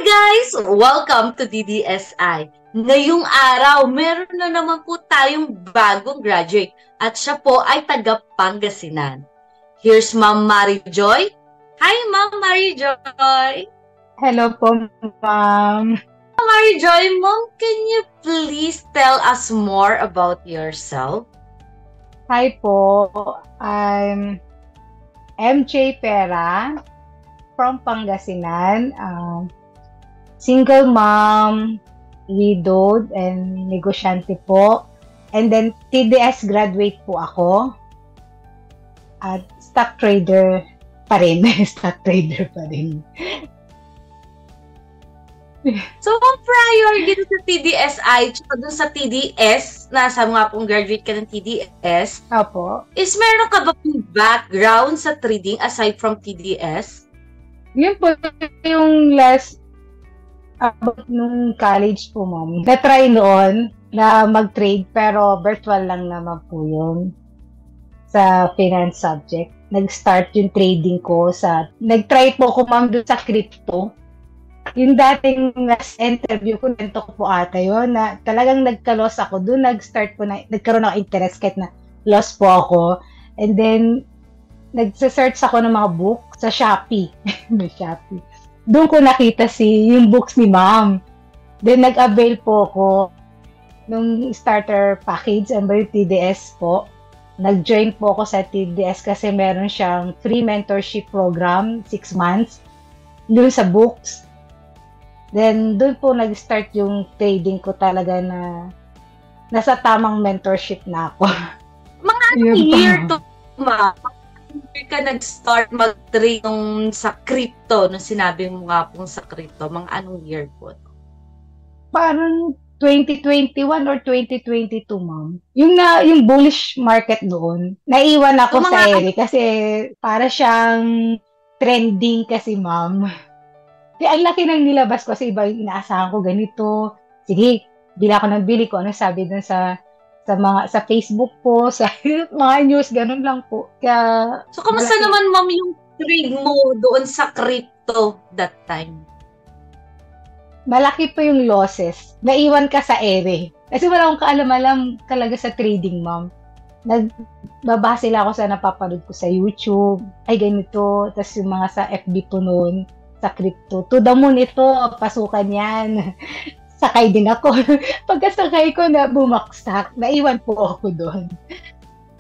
Guys! Welcome to DDSI. Ngayong araw, meron na naman po tayong bagong graduate at siya po ay taga Pangasinan. Here's Ma'am Marijoy. Hi, Ma'am Marijoy. Hello po, Ma'am. Marijoy, Ma'am, can you please tell us more about yourself? Hi po, I'm MJ Pera from Pangasinan. Single mom, widowed, and negosyante po. And then, TDS graduate po ako. At stock trader pa rin. Stock trader pa rin. So, prior dito sa TDSI, tsaka dun sa TDS, nasa mga pong graduate ka ng TDS, Opo. is meron ka ba pong background sa trading aside from TDS? Yun po yung last about nung college po, Ma'am. Na-try noon na mag-trade pero virtual lang naman po yun sa finance subject. Nag-start yung trading ko nag-try po ko, Ma'am, doon sa crypto. Yung dating last interview ko, nento ko po ata yun, na talagang nagka-loss ako. Doon nag-start po nagkaroon ako interest kahit na loss po ako. And then, nagsa-search ako ng mga book sa Shopee. Shopee. Doon ko nakita yung books ni Ma'am. Then, nag-avail po ako nung starter package and by TDS po. Nag-join po ako sa TDS kasi meron siyang free mentorship program, 6 months, doon sa books. Then, doon po nag-start yung trading ko talaga na nasa tamang mentorship na ako. Mga anong year to, Ma'am? Hindi ka nag-start mag-trade sa crypto, nung sinabi mo nga pong sa crypto, mga anong year po? Parang 2021 or 2022, Ma'am. Yung bullish market doon, naiwan ako So, sa ere kasi para siyang trending kasi, Ma'am. Kaya ang laki ng nilabas ko kasi iba yung inaasahan ko ganito. Sige, bila ko ng bili ko. Ano sabi dun sa Facebook po, sa mga news, ganun lang po. Kaya, So, kamusta naman, Ma'am, yung trade mo doon sa crypto that time? malaki po yung losses. Naiwan ka sa ere. Kasi wala akong kaalam-alam talaga sa trading, Ma'am. Nagbabase lang ako sa napapanood ko sa YouTube. Ay, ganito. Tapos yung mga sa FB po noon, sa crypto. To the moon ito, pasukan yan. Sakay din ako. Pagkasakay ko na bumaksak, naiwan po ako doon.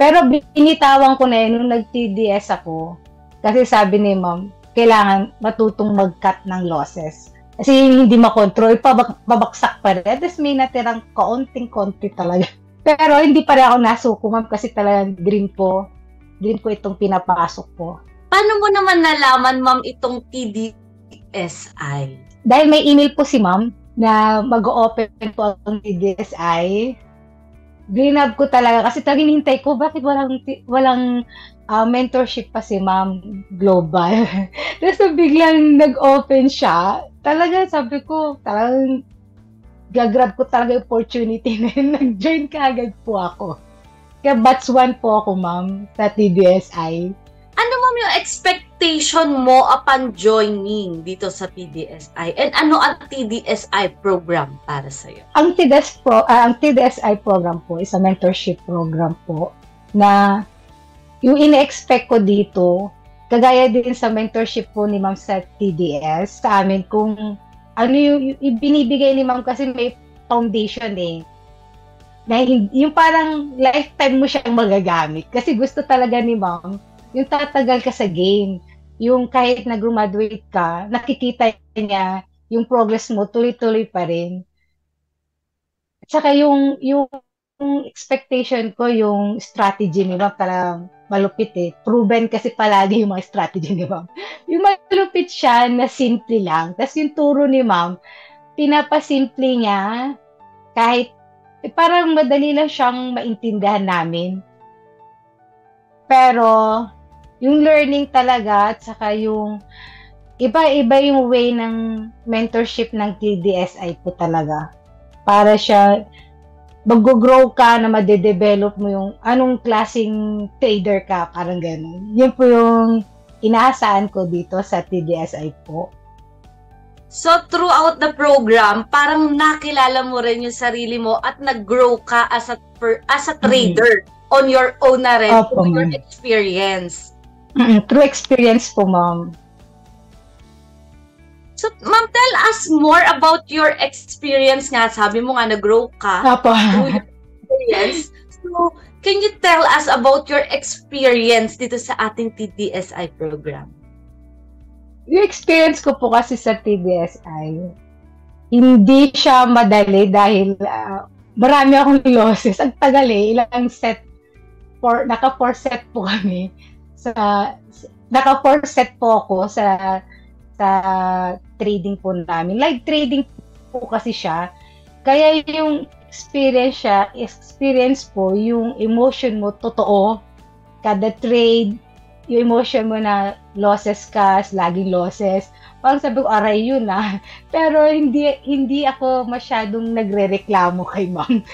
Pero binitawan ko na yun nung nag-TDS ako. Kasi sabi ni Ma'am, kailangan matutong mag-cut ng losses. Kasi hindi makontrol, babaksak pa rin. Tapos may natirang kaunting-konti talaga. Pero hindi pa rin ako nasuko, Ma'am, kasi talagang green po itong pinapasok ko. Paano mo naman nalaman, Ma'am, itong TDSI? Dahil may email po si Ma'am na mag-open po ang TDSI, grinab ko talaga kasi talagang hinintay ko bakit walang mentorship pa si Ma'am Global. Tapos biglang nag-open siya, talaga sabi ko, talagang gagrab ko talaga yung opportunity na yun. Nag-join ka agad po ako. Kaya batch 1 po ako, Ma'am, sa TDSI. Ano, Ma'am, yung expectation mo upon joining dito sa TDSI? And ano ang TDSI program para sa'yo? Ang TDSI program po is a mentorship program po na yung ine-expect ko dito, kagaya din sa mentorship po ni Ma'am sa TDS, sa amin kung ano yung ibinibigay ni Ma'am kasi may foundation na yung parang lifetime mo siyang magagamit. Kasi gusto talaga ni Ma'am yung tatagal ka sa game. Yung kahit nag-graduate ka, nakikita niya yung progress mo, tuloy-tuloy pa rin. At saka yung expectation ko, yung strategy ni Ma'am, parang malupit Proven kasi palagi yung mga strategy ni Ma'am. Yung malupit siya na simple lang. Tapos yung turo ni Ma'am, pinapasimple niya kahit parang madali lang siyang maintindihan namin. Pero yung learning talaga at saka yung iba-iba yung way ng mentorship ng TDSI po talaga. Para siya mag-grow ka na madedevelop mo yung anong klaseng trader ka, parang ganun. Yun po yung inaasahan ko dito sa TDSI po. So, throughout the program, parang nakilala mo rin yung sarili mo at nag-grow ka as a trader on your own na rin, through your experience. True experience po, ma'am. So, ma'am, tell us more about your experience nga. Sabi mo nga, nag-grow ka through your experience. So, can you tell us about your experience dito sa ating TDSI program? Yung experience ko po kasi sa TDSI, hindi siya madali dahil marami akong losses. Ang tagal ilang set, naka 4 set po kami. Naka 4 set po ako sa trading po namin. Live trading po kasi siya. Kaya yung experience po, yung emotion mo, totoo. Kada trade, yung emotion mo na losses ka, laging losses. Parang sabi ko, aray yun Pero hindi ako masyadong nagre-reklamo kay ma'am.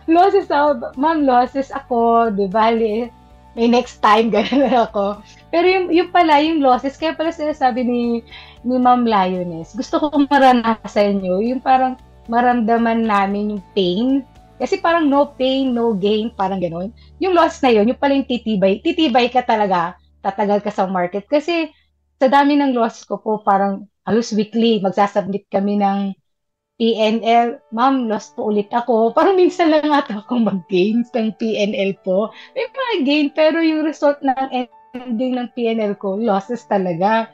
Losses ako, ma'am, losses ako, di ba? May next time, gano'n ako. Pero yung pala, yung losses, kaya pala sinasabi ni Ma'am Lioness, gusto ko maranasan nyo, yung parang maramdaman namin yung pain. Kasi parang no pain, no gain, parang gano'n. Yung loss na yun, yung pala yung titibay ka talaga, tatagal ka sa market. Kasi sa dami ng loss ko po, parang halos weekly, magsasubmit kami ng PNL. Ma'am, loss po ulit ako. Parang minsan lang ata akong mag-gain ng PNL po. May mga gain, pero yung result ng ending ng PNL ko, losses talaga.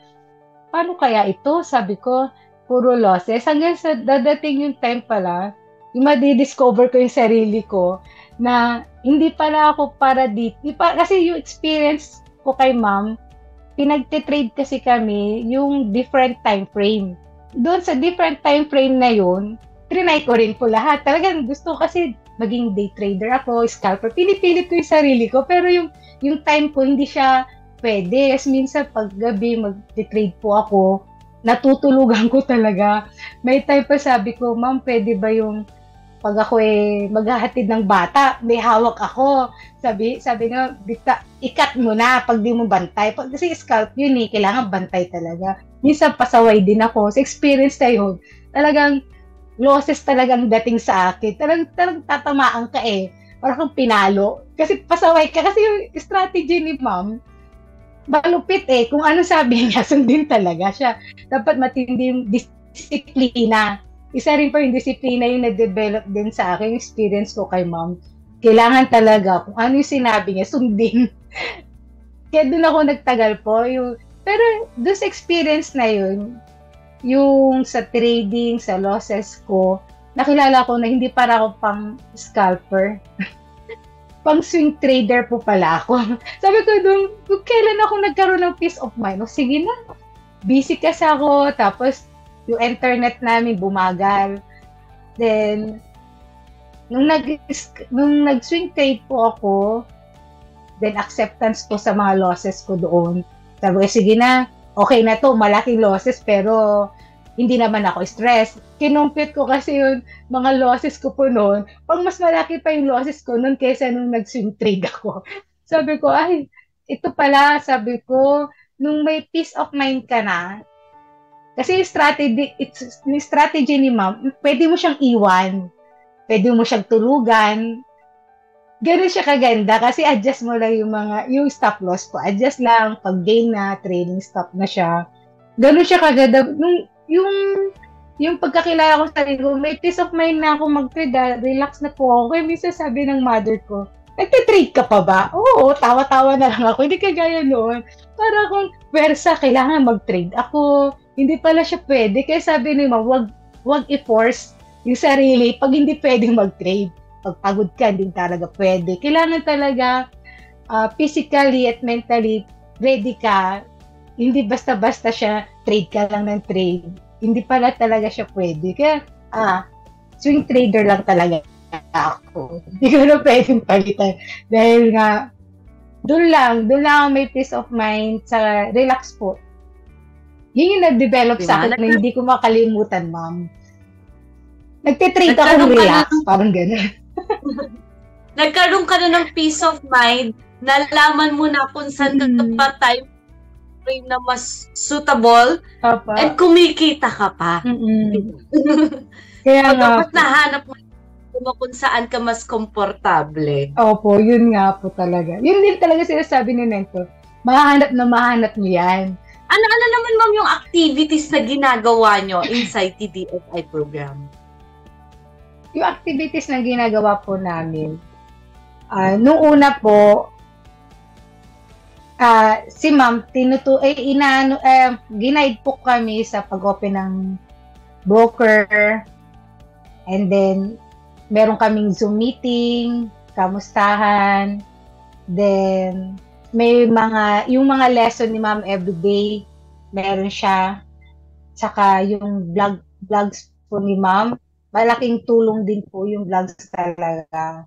Paano kaya ito? Sabi ko, puro losses. Hanggang sa dadating yung time pala, yung madidiscover ko yung sarili ko na hindi pala ako para dito. Kasi yung experience ko kay ma'am, pinagtitrade kasi kami yung different time frame. Doon sa different time frame na yun, trinay ko rin po lahat. Talagang gusto kasi maging day trader ako, scalper. Pinipilit ko yung sarili ko, pero yung time ko hindi siya pwede. Kasi minsan pag gabi mag-trade po ako, natutulugan ko talaga. May time pa sabi ko, ma'am, pwede ba yung pag ako maghahatid ng bata, may hawak ako. Sabi nga, ikat mo na pag di mo bantay. Kasi scalp yun kailangan bantay talaga. Minsan pasaway din ako. Sa experience na yun, talagang losses talagang dating sa akin. Talagang tatamaan ka Parang kang pinalo. Kasi pasaway ka. Kasi yung strategy ni ma'am, malupit Kung ano sabi niya, sundin talaga siya. Dapat matindi yung disiplina. Isa rin po yung disiplina yung na-develop din sa akin, experience ko kay ma'am. Kailangan talaga, kung ano yung sinabi niya, sundin. Kaya doon ako nagtagal po. Pero doon sa experience na yun, yung sa trading, sa losses ko, nakilala ko na hindi para ako pang scalper. Pang swing trader po pala ako. Sabi ko doon, kailan ako nagkaroon ng peace of mind? Sige na, busy kasi ako, tapos yung internet namin bumagal. Then, nung nag-swing trade po ako, then acceptance ko sa mga losses ko doon. Sabi ko, sige na, okay na to, malaking losses, pero hindi naman ako stress. Kinumpit ko kasi yung mga losses ko po noon, pag mas malaki pa yung losses ko noon kaysa nung nag-swing trade ako. Sabi ko, ay, ito pala, sabi ko, nung may peace of mind ka na, kasi yung strategy ni ma'am, pwede mo siyang iwan. Pwede mo siyang tulugan. Ganun siya kaganda kasi adjust mo lang yung stop loss ko. Adjust lang, pag gain na, trading stop na siya. Ganun siya kaganda. Yung pagkakilala ko sa sarili ko, may peace of mind na ako mag-trade. Relax na po ako. Kaya minsan sabi ng mother ko, nagtitrade ka pa ba? Oo, tawa-tawa na lang ako. Hindi kagaya noon. Para kung pwersa, kailangan mag-trade ako. Hindi pala siya pwede. Kaya sabi ni ma'am, wag i-force yung sarili pag hindi pwedeng mag-trade. Pag pagod ka, hindi talaga pwede. Kailangan talaga physically at mentally ready ka. Hindi basta-basta siya, trade ka lang ng trade. Hindi pala talaga siya pwede. Kaya, swing trader lang talaga ako. Hindi ko na pwedeng palitan. Dahil nga, doon lang may peace of mind sa relax po. Yun yung nag-develop sa akin na hindi ko makalimutan, ma'am. Nagtitrade ako relax, parang gano'n. Nagkaroon ka na ng peace of mind, nalaman mo na kung saan ka pa time frame na mas suitable and kumikita ka pa. Kaya so, nga dapat nahanap mo kung saan ka mas komportable. Opo, yun nga po talaga. Yun din talaga sinasabi ni Mentor. Mahanap nyo yan. Ano naman, ma'am, yung activities na ginagawa nyo inside the DSI program? Yung activities na ginagawa po namin, nung una po, si ma'am, ginaid po kami sa pag-open ng broker, and then, meron kaming Zoom meeting, kamustahan, then, yung mga lesson ni ma'am everyday, meron siya, saka yung vlogs po ni ma'am, malaking tulong din po yung vlogs talaga.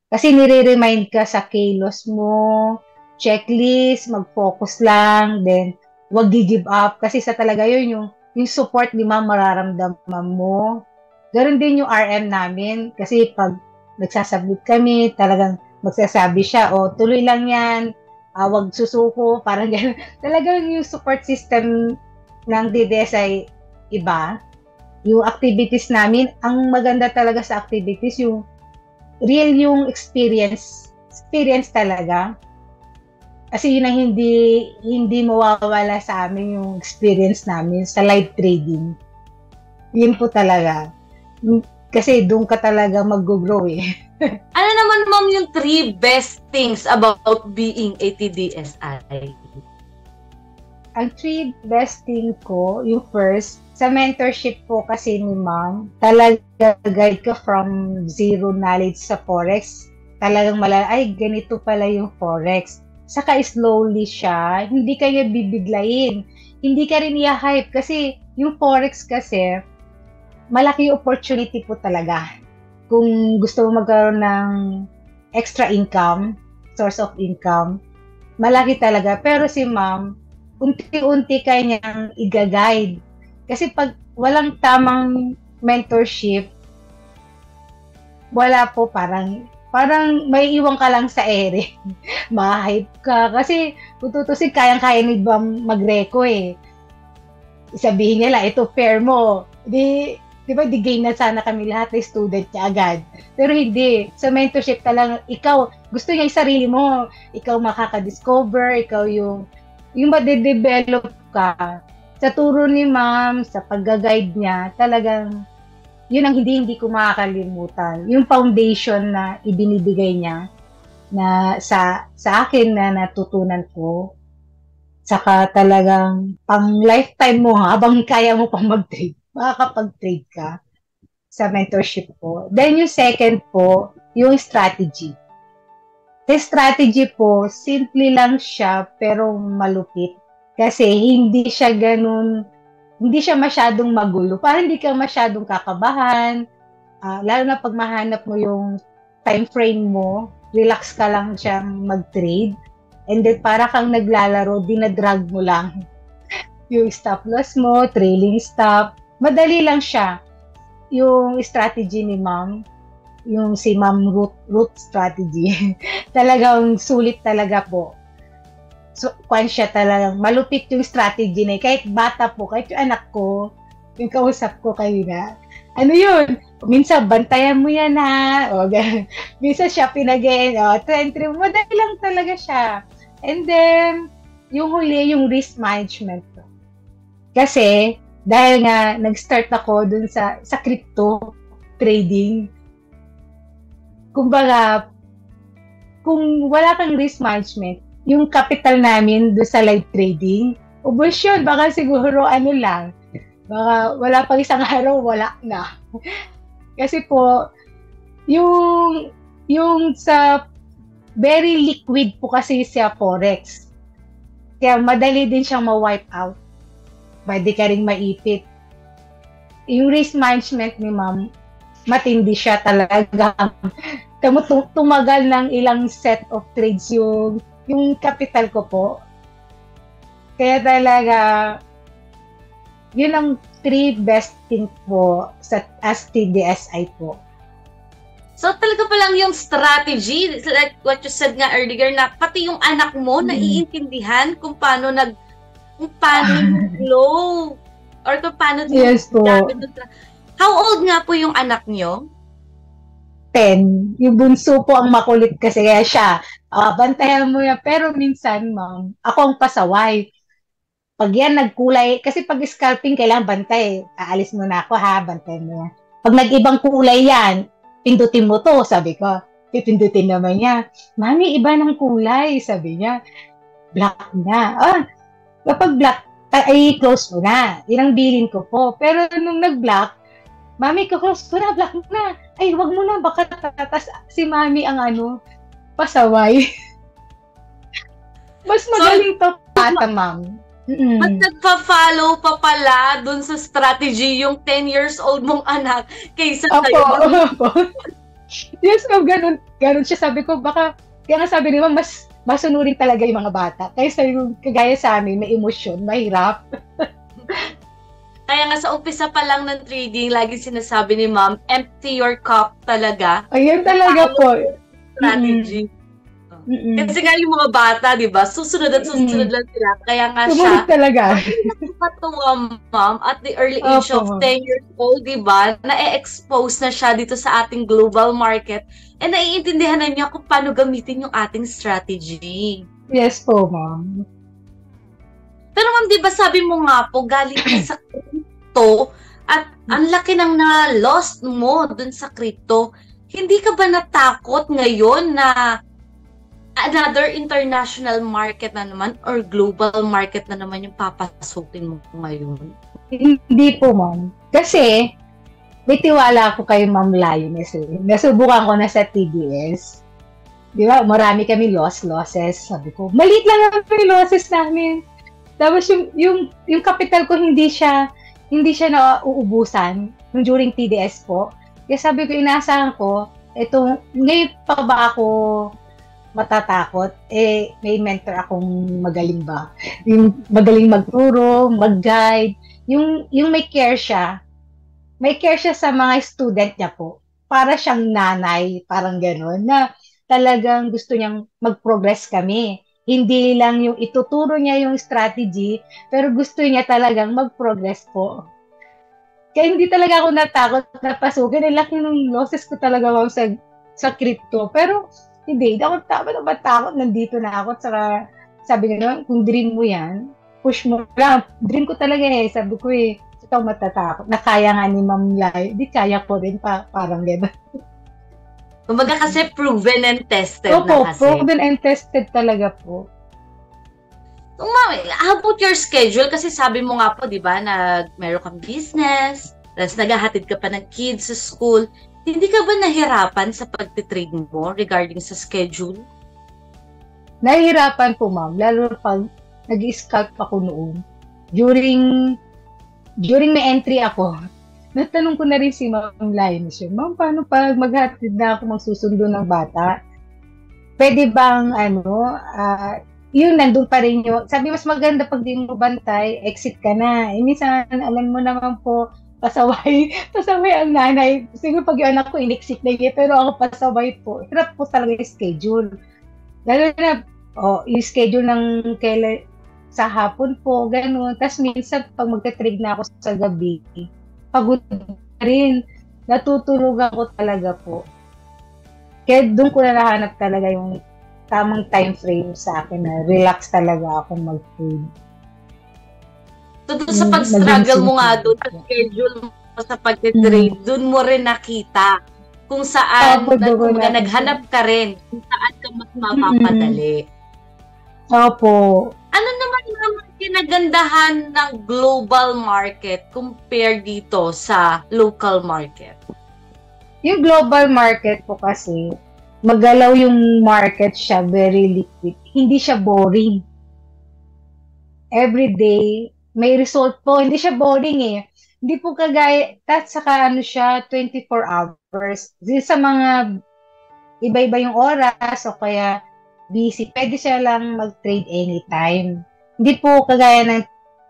Kasi nire-remind ka sa kilos mo, checklist, mag-focus lang, then wag gi-give up. Kasi sa talaga yun, yung support ni ma'am mararamdaman mo. Ganon din yung RM namin. Kasi pag nagsasubmit kami, talagang magsasabi siya, tuloy lang yan, wag susuko, parang gano'n. Talagang yung support system ng DDSI iba. Yung activities namin, ang maganda talaga sa activities, yung real yung experience talaga. Kasi yun ang hindi mawawala sa amin yung experience namin sa live trading. Yun po talaga. Kasi doon ka talaga mag-grow eh. Ano naman, ma'am, yung 3 best things about being a TDSI? Ang 3 best thing ko, yung first, sa mentorship po kasi ni ma'am, talaga guide ka from zero knowledge sa Forex. Talagang ay, ganito pala yung Forex. Saka slowly siya, hindi ka niya bibiglayin. Hindi ka rin i-hype kasi yung Forex kasi, malaki opportunity po talaga. Kung gusto mo magkaroon ng extra income, source of income, malaki talaga. Pero si ma'am, unti-unti kanyang i-guide. Kasi pag walang tamang mentorship, wala po, parang may iwan ka lang sa ere. Ma-hype ka. Kasi kung tutusin, kayang-kaya ni Bam mag-reco eh. Sabihin niya lang, ito pair mo. Di ba, di-gain na sana kami lahat na student niya agad. Pero hindi. Sa mentorship talagang, ikaw, gusto niya yung sarili mo. Ikaw makaka-discover, ikaw yung ma-develop ka. Sa turo ni ma'am, sa pag-guide niya, talagang, yun ang hindi ko makakalimutan. Yung foundation na ibinibigay niya, na sa akin na natutunan ko, saka talagang pang lifetime mo habang kaya mo pang mag-trade, makakapag-trade ka sa mentorship po. Then yung second po, yung strategy. Sa strategy po, simple lang siya pero malupit. Kasi hindi siya masyadong magulo. Parang hindi ka masyadong kakabahan. Lalo na pag mahanap mo yung time frame mo, relax ka lang siyang mag-trade. And then para kang naglalaro, dinadrag mo lang yung stop loss mo, trailing stop. Madali lang siya. Yung strategy ni ma'am, yung si ma'am root strategy, talagang sulit talaga po. So, siya talagang malupit yung strategy na kahit bata po, kahit yung anak ko, yung kausap ko kanina, ano yun? Minsan, bantayan mo yan ha. Minsan siya pinag-e, entry mo, madali lang talaga siya. And then, yung huli, yung risk management. Kasi, dahil nga, nag-start ako dun sa crypto trading, kumbaga, kung wala kang risk management, yung capital namin doon sa live trading, ubos yun, baka siguro baka wala pang isang araw, wala na. Kasi po, yung sa very liquid po kasi sa Forex. Kaya madali din siyang ma-wipe out. Pwede ka ring maipit. Yung risk management ni ma'am, matindi siya talaga. Tumagal ng ilang set of trades yung capital ko po. Kaya talaga, yun ang 3 best thing po as TDSI po. So talaga pa lang yung strategy, like what you said nga earlier, na pati yung anak mo naiintindihan kung paano kung paano flow or kung paano Yes po. How old nga po yung anak nyo? 10. Yung bunso po ang makulit kasi kaya siya, bantayan mo yan. Pero minsan, ma'am, ako ang pasaway. Pag yan nagkulay, kasi pag scalping, kailangan bantay. Aalis mo na ako ha, bantayan mo yan. Pag nag-ibang kulay yan, pindutin mo to, sabi ko. Pipindutin naman niya. Mami, iba ng kulay, sabi niya. Black na. Kapag black, ay close mo na. Yan ang bilin ko po. Pero nung nag-black, Mami, close ko na, black na. Ay, wag mo na, baka tatas si Mami ang pasaway. Mas magaling to pata, ma'am. Mas nagpa-follow pa pala dun sa strategy yung 10 years old mong anak kaysa sa'yo. Opo. Yes, ma'am, ganun siya. Sabi ko, baka, kaya nga sabi ni ma'am, mas masunurin talaga yung mga bata. Kaysa yung kagaya sa amin, may emosyon, mahirap. Kaya nga sa umpisa pa lang ng trading, lagi sinasabi ni ma'am, empty your cup talaga. Ayun talaga po. Strategy. Kasi nga yung mga bata, di ba, susunod at susunod lang sila. Kaya nga sumunod siya. Talaga. Nakakatuwa, ma'am, at the early age of 10 years old, di ba, na-expose na siya dito sa ating global market and naiintindihan na niya kung paano gamitin yung ating strategy. Yes po, ma'am. Pero ma'am, di ba sabi mo nga po, galing ka sa crypto at ang laki ng na-lost mo dun sa crypto. Hindi ka ba natakot ngayon na another international market na naman or global market na naman yung papasukin mo ngayon? Hindi po, ma'am. Kasi, may tiwala ako kay Ma'am Lioness. Nasubukan ko na sa TDS. Di ba, marami kami losses. Sabi ko, maliit lang ang losses namin. Tapos yung capital ko hindi siya nauubusan during TDS po. Kaya sabi ko, inaasahan ko, ngayon pa ba ako matatakot? May mentor akong magaling ba? Yung magaling magturo, mag-guide, yung may care siya. May care siya sa mga student niya po. Para siyang nanay, parang gano'n, na talagang gusto niyang mag-progress kami. Hindi lang yung ituturo niya yung strategy, pero gusto niya talagang mag-progress po. Kaya hindi talaga ako natakot na pasukin. Ang laki ng losses ko talaga sa crypto. Pero hindi ako takot. Nandito na ako. Saka sabi nga, kung dream mo yan, push mo lang. Dream ko talaga Sabi ko ikaw matatakot. Nakaya nga ni Ma'am Lai. Di kaya ko rin parang gano'n. Kumbaga kasi proven and tested Opo, na kasi. Proven and tested talaga po. How about your schedule? Kasi sabi mo nga po, di ba, na meron kang business, tapos naghahatid ka pa ng kids sa school. Hindi ka ba nahirapan sa pagtitrade mo regarding sa schedule? Nahihirapan po, ma'am. Lalo pag nag-scalp ako noon. During may entry ako, natanong ko na rin si Ma'am Linus, Ma'am, paano pag maghatid na ako magsusundo ng bata? Pwede bang, yun, nandun pa rin yun. Sabi, mas maganda pag di mo bantay, exit ka na. Minsan, alam mo naman po, pasaway ang nanay. Siguro pag yung anak ko, in-exit na yun, pero ako pasaway po. Hirap po talaga yung schedule. Lalo na, yung schedule ng kailan, sa hapon po, gano'n. Tapos minsan, pag magte-trade na ako sa gabi, pagod rin. Natutulog ako talaga po. Kaya doon ko na nahanap talaga yung tamang time frame sa akin na relax talaga ako mag-trade. So doon sa pag-struggle mo nga doon, sa schedule mo sa pag-trade, doon mo rin nakita kung saan naghanap ka rin, kung saan ka mas mapapadali. Opo. Ano naman ang kinagandahan ng global market compared dito sa local market? Yung global market po kasi, magalaw yung market siya, very liquid. Hindi siya boring. Every day, may result po. Hindi siya boring Hindi po kagaya, saka siya, 24 hours. Sa mga iba-iba yung oras o kaya busy, pwede siya lang mag-trade anytime. Hindi po kagaya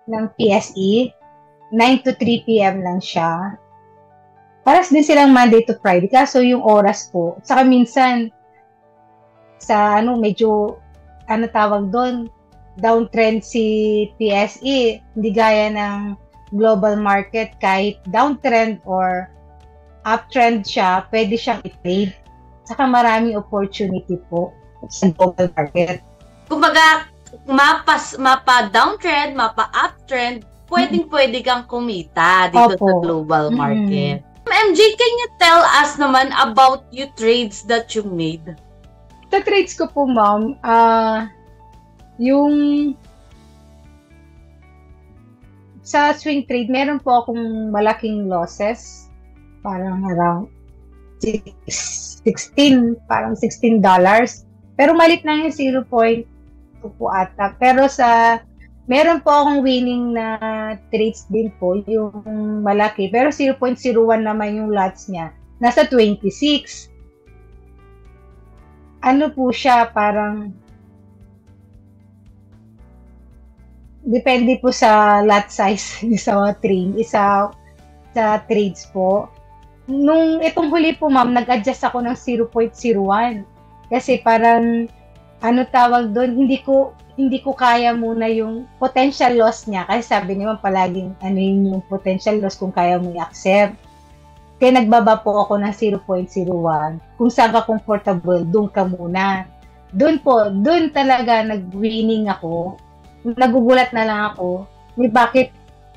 ng PSE, 9 to 3 p.m. lang siya. Paras din silang Monday to Friday, kaso yung oras po. Saka minsan, medyo, tawag doon, downtrend si PSE, hindi gaya ng global market, kahit downtrend or uptrend siya, pwede siyang i-trade. Saka maraming opportunity po sa global market. Kumbaga, mapa downtrend, mapa uptrend, pwedeng-pwede kang kumita dito sa global market. MJ, can you tell us naman about your trades that you made? Sa trades ko po, ma'am, yung sa swing trade, meron po akong malaking losses. Parang around parang $16. Pero malit lang yung 0.2 po ata. Pero meron po akong winning na trades din po, yung malaki. Pero 0.01 naman yung lots niya. Nasa 26. Ano po siya, parang depende po sa lot size sa trades po. Nung itong huli po, ma'am, nag-adjust ako ng 0.01. Kasi parang, tawag doon, hindi ko kaya muna yung potential loss niya. Kasi sabi niya palaging, yun yung potential loss kung kaya mo i-accept. Kaya nagbaba po ako ng 0.01. Kung saan ka comfortable, doon ka muna. Doon talaga nag-winning ako. Nagugulat na lang ako. Bakit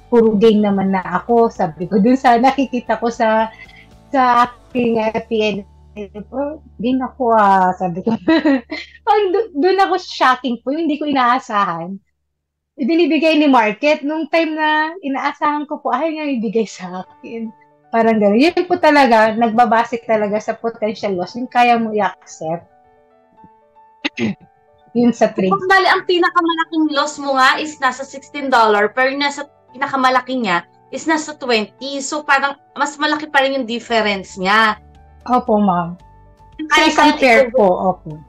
puro gain naman na ako? Sabi ko, doon sa nakikita ko sa aking PNL, gain ako sabi ko. Doon ako shocking po, hindi ko inaasahan. Binibigay ni market. Nung time na inaasahan ko po, ay nga ibigay sa akin. Parang gano'n. Yun po talaga, nagbabase talaga sa potential loss. Yung kaya mo i-accept. Yun sa trade. Kung bali, ang pinakamalaking loss mo nga is nasa $16, pero nasa pinakamalaki niya is nasa 20. So, parang mas malaki pa rin yung difference niya. Opo, ma'am. Kaya compare po, opo.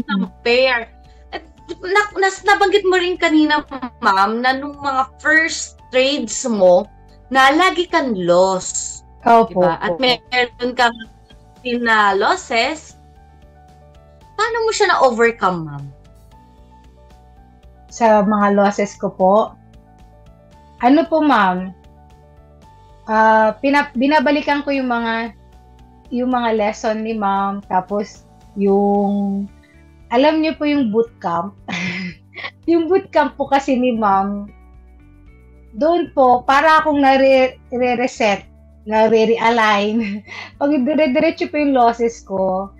Compare. At nabanggit mo rin kanina, ma'am, na nung mga first trades mo, na lagi kang loss. Opo. Diba? At meron kang na losses. Paano mo siya na-overcome, ma'am? Sa mga losses ko po, ano po, ma'am, binabalikan ko yung mga lesson ni ma'am, tapos alam niyo po yung bootcamp. Yung bootcamp po kasi ni ma'am, doon po, para akong nare-reset, nare-realign. Pag dire-diretso po yung losses ko,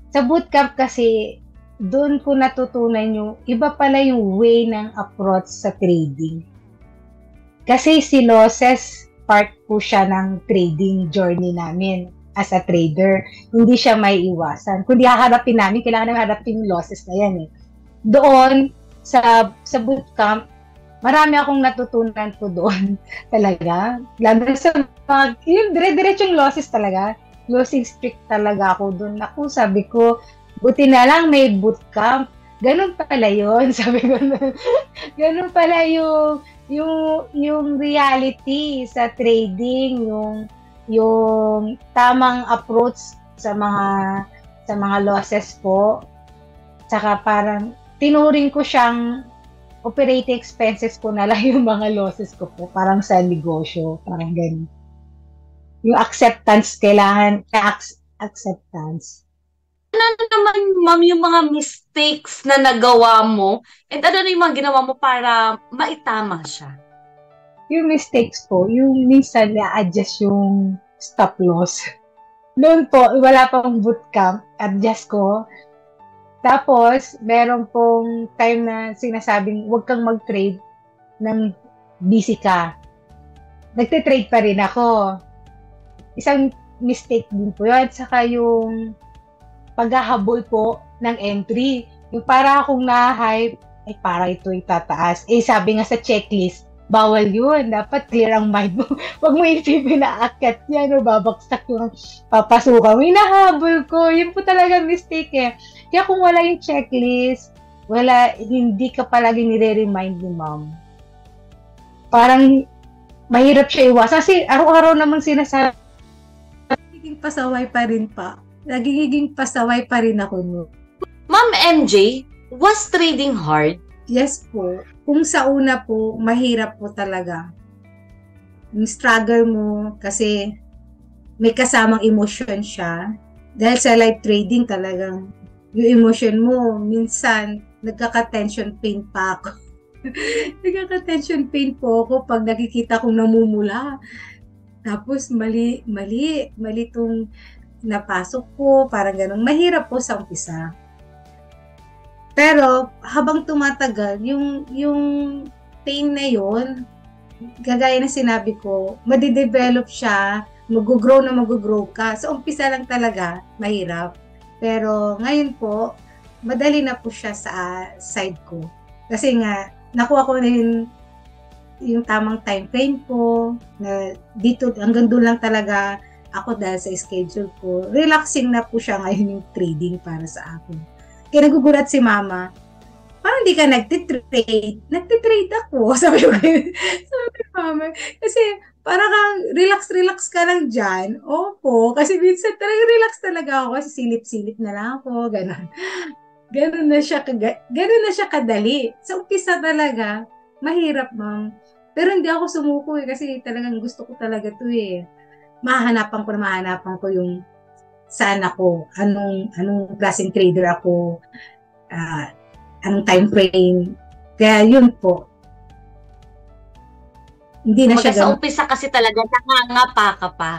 sa bootcamp kasi, doon ko natutunan yung iba pala yung way ng approach sa trading. Kasi si losses, part po siya ng trading journey namin as a trader. Hindi siya may iwasan. Kung di haharapin namin, kailangan namin harapin yung losses na yan. Doon, sa bootcamp, marami akong natutunan po doon talaga. Lalo sa yung dire-diretsong losses talaga. Losing streak talaga ako doon. Ako, sabi ko, buti na lang may bootcamp. Ganun pala yun. Sabi ko na, ganun pala yung reality sa trading, yung tamang approach sa mga losses po. Saka parang tinuring ko siyang operating expenses ko na lang yung mga losses ko po. Parang sa negosyo. Parang ganun. Yung acceptance, kailangan acceptance. Ano naman, ma'am, yung mga mistakes na nagawa mo and ano na yung mga ginawa mo para maitama siya? Yung mistakes po, yung minsan na-adjust yung stop loss. Noon po, wala pang bootcamp, adjust ko. Tapos, meron pong time na sinasabing huwag kang mag-trade ng busy ka. Nagte-trade pa rin ako. Isang mistake din po yun. At saka yung paghahabol po ng entry. Yung para akong na-hype, para ito itataas. Sabi nga sa checklist, bawal yun. Dapat clear ang mind mo. Huwag mo isipin na aakyat yan o babaksak yung papasukan mo. Hinahabol ko. Yun po talaga mistake Kaya kung wala yung checklist, hindi ka palagi nire-remind ni ma'am. Parang mahirap siya iwasan. Kasi araw-araw naman sinasabi. Nagiging pasaway pa rin pa. Nagiging pasaway pa rin ako no. Ma'am MJ, was trading hard? Yes po. Kung sa una po, mahirap po talaga. Yung struggle mo kasi may kasamang emosyon siya. Dahil sa live trading talagang yung emotion mo, minsan nagkaka-tension pain pa ako. Nagkaka-tension pain po ako pag nakikita kong namumula. Tapos mali tong napasok ko, parang ganun. Mahirap po sa umpisa. Pero habang tumatagal, yung pain na yun, gagaya na sinabi ko, madidevelop siya, mag-grow ka. So umpisa lang talaga, mahirap. Pero ngayon po, madali na po siya sa side ko. Kasi nga, nakuha ko na yung tamang time frame ko, na dito, hanggang doon lang talaga ako dahil sa schedule ko. Relaxing na po siya ngayon yung trading para sa akin. Kaya nagugulat si mama, parang hindi ka nagtitrade. Nagtitrade ako. Sabi ko mama. Kasi parang kang relax ka lang dyan. Opo. Kasi minsan talagang relax talaga ako. Kasi silip-silip na lang ako. Ganon na siya kadali. Sa umpisa talaga, mahirap ma'am. Pero hindi ako sumuko kasi talagang gusto ko talaga to mahanapan ko yung saan ako, anong klaseng trader ako, anong time frame. Kaya yun po. Hindi na siya sa umpisa kasi talaga nangangapa ka pa.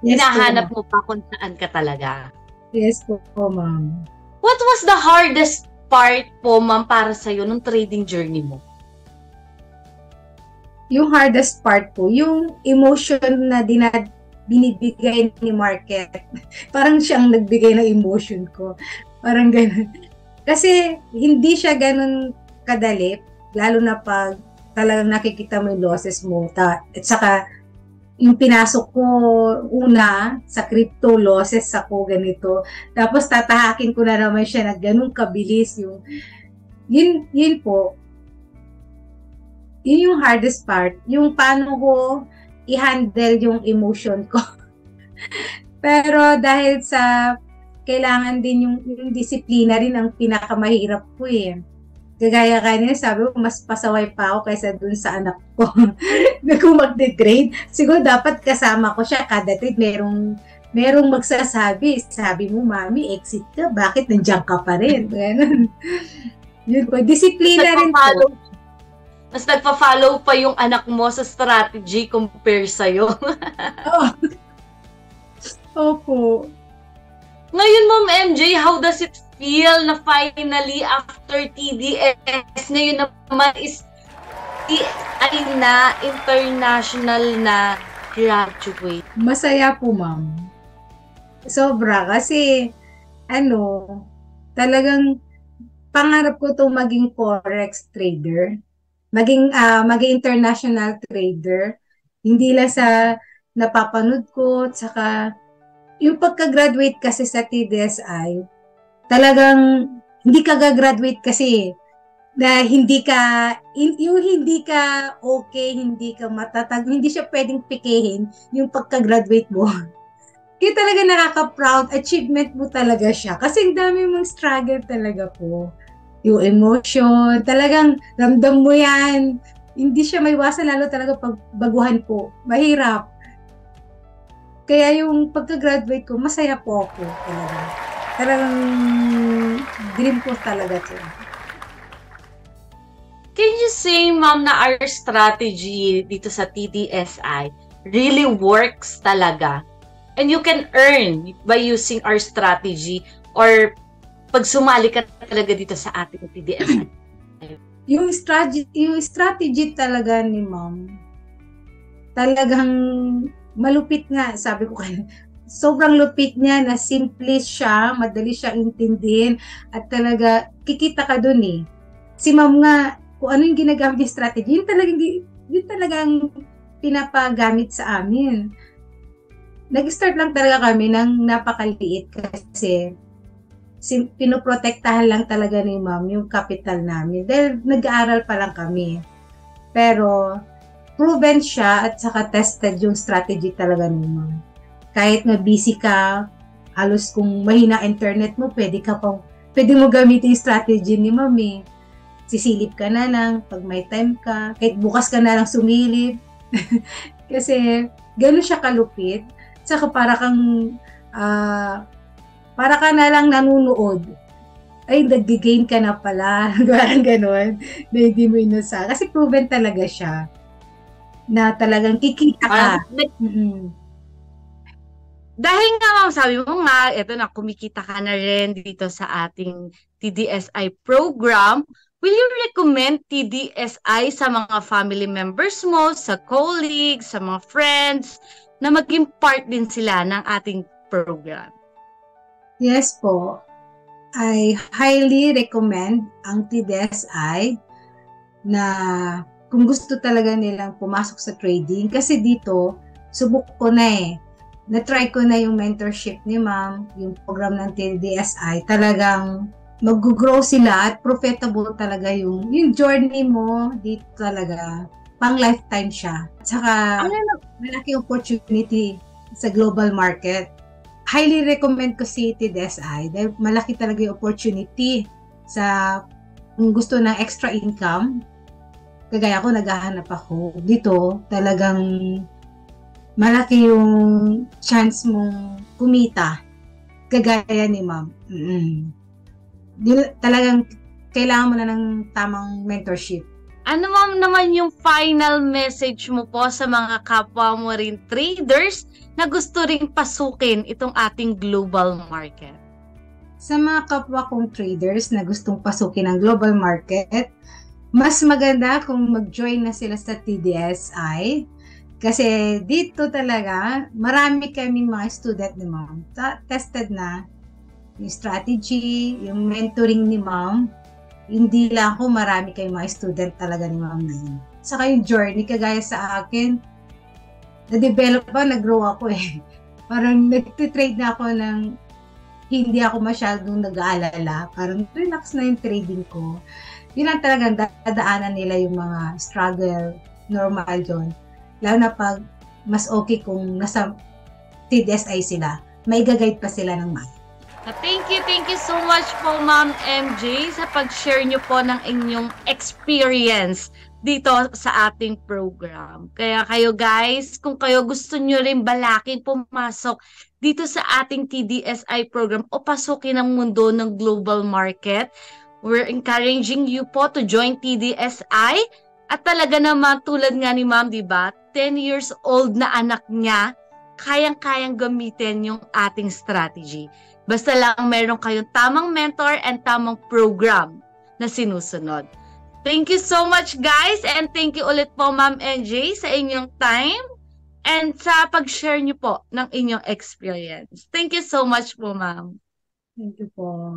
Yes, hinahanap mo pa kung saan ka talaga. Yes po, ma'am. What was the hardest part po, ma'am, para sa'yo nung trading journey mo? Yung hardest part po, yung emotion na binibigay ni market. Parang siyang nagbigay ng emotion ko. Parang ganun. Kasi hindi siya ganun kadali, lalo na pag talagang nakikita mo yung losses mo. At saka, yung pinasok ko una sa crypto, losses ako ganito. Tapos tatahakin ko na naman siya na ganun kabilis. Yun po. Yun yung hardest part. Yung paano ko i-handle yung emotion ko. Pero dahil sa kailangan din yung disiplina rin ang pinakamahirap ko Kagaya kanina, sabi ko, mas pasaway pa ako kaysa dun sa anak ko. Kung magde-trade, siguro dapat kasama ko siya kada trade. Merong magsasabi, sabi mo, mami, exit ka, bakit nandiyan ka pa rin? Ganun. Yun po, disiplina rin po. Mas nagpa-follow pa yung anak mo sa strategy compare sa'yo. Opo. Ngayon, Ma'am MJ, how does it feel na finally after TDS, ngayon naman is ay na international na graduate? Masaya po, ma'am. Sobra kasi talagang pangarap ko itong maging forex trader. Maging international trader. Hindi lang sa napapanood ko, saka yung pagka-graduate kasi sa TDSI, talagang hindi ka gagraduate kasi na hindi ka okay, hindi ka matatag, hindi siya pwedeng pikehin yung pagka-graduate mo. Kaya talaga nakaka-proud, achievement mo talaga siya. Kasi ang dami mong struggle talaga po. Yung emotion, talagang ramdam mo yan. Hindi siya maiwasan, lalo talaga pag baguhan po. Mahirap. Kaya yung pagka-graduate ko, masaya po ako talaga. Talagang dream ko talaga ito. Can you say, ma'am, na our strategy dito sa TDSI really works talaga? And you can earn by using our strategy or pag sumali ka talaga dito sa ating TDSI? Yung strategy talaga ni ma'am, talagang malupit nga, sabi ko kayo. Sobrang lupit niya, na simple siya, madali siya intindihin, at talaga, kikita ka dun Si ma'am nga, kung ano yung ginagamit yung strategy, yun talagang pinapagamit sa amin. Nag-start lang talaga kami ng napakaliit kasi pinoprotektahan lang talaga ni ma'am yung capital namin. Dahil nag-aaral pa lang kami. Pero, proven siya at saka tested yung strategy talaga ni ma'am. Kahit nga busy ka, halos kung mahina internet mo, pwede mo gamitin yung strategy ni ma'am sisilip ka na lang pag may time ka, kahit bukas ka na lang sumilip. Kasi gano'n siya kalupit. Saka para ka na lang nanunood. Ay, nag-gain ka na pala. Parang gano'n. Na hindi mo inusa. Kasi proven talaga siya na talagang kikita ka. Dahil nga ma'am, sabi mo nga, eto na, kumikita ka na rin dito sa ating TDSI program. Will you recommend TDSI sa mga family members mo, sa colleagues, sa mga friends, na maging part din sila ng ating program? Yes po. I highly recommend ang TDSI na kung gusto talaga nilang pumasok sa trading. Kasi dito, subok ko na eh. Na-try ko na yung mentorship ni ma'am, yung program ng TDSI. Talagang mag-grow sila at profitable talaga yung journey mo dito talaga. Pang lifetime siya. At saka malaki opportunity sa global market. Highly recommend ko si TDSI dahil malaki talaga yung opportunity sa kung gusto ng extra income. Kagaya ko, naghahanap ako. Dito, talagang malaki yung chance mong kumita. Kagaya ni ma'am. Talagang kailangan mo na ng tamang mentorship. Ano ma'am naman yung final message mo po sa mga kapwa mo rin traders na gusto ring pasukin itong ating global market? Sa mga kapwa kong traders na gustong pasukin ang global market, mas maganda kung mag-join na sila sa TDSI. Kasi dito talaga, marami kaming mga student ni ma'am. Tested na yung strategy, yung mentoring ni ma'am. Hindi lang ako, marami kayong mga student talaga ni ma'am na yun. Saka yung journey, kagaya sa akin, na-develop pa, nag-grow ako eh. Parang nag-trade na ako ng hindi ako masyadong nag-aalala. Parang relax na yung trading ko. Yun lang talagang dadaanan nila yung mga struggle, normal yun. Lalo na pag mas okay kung nasa TDSI sila, may gagayad pa sila ng math. Thank you so much po Ma'am MJ sa pag-share nyo po ng inyong experience dito sa ating program. Kaya kayo guys, kung kayo gusto nyo rin balakin pumasok dito sa ating TDSI program o pasukin ang mundo ng global market, we're encouraging you po to join TDSI. At talaga naman, tulad nga ni ma'am, di ba? 10 years old na anak niya, kayang-kayang gamitin yung ating strategy. Basta lang meron kayong tamang mentor and tamang program na sinusunod. Thank you so much guys, and thank you ulit po Ma'am NJ sa inyong time and sa pag-share niyo po ng inyong experience. Thank you so much po ma'am. Thank you po.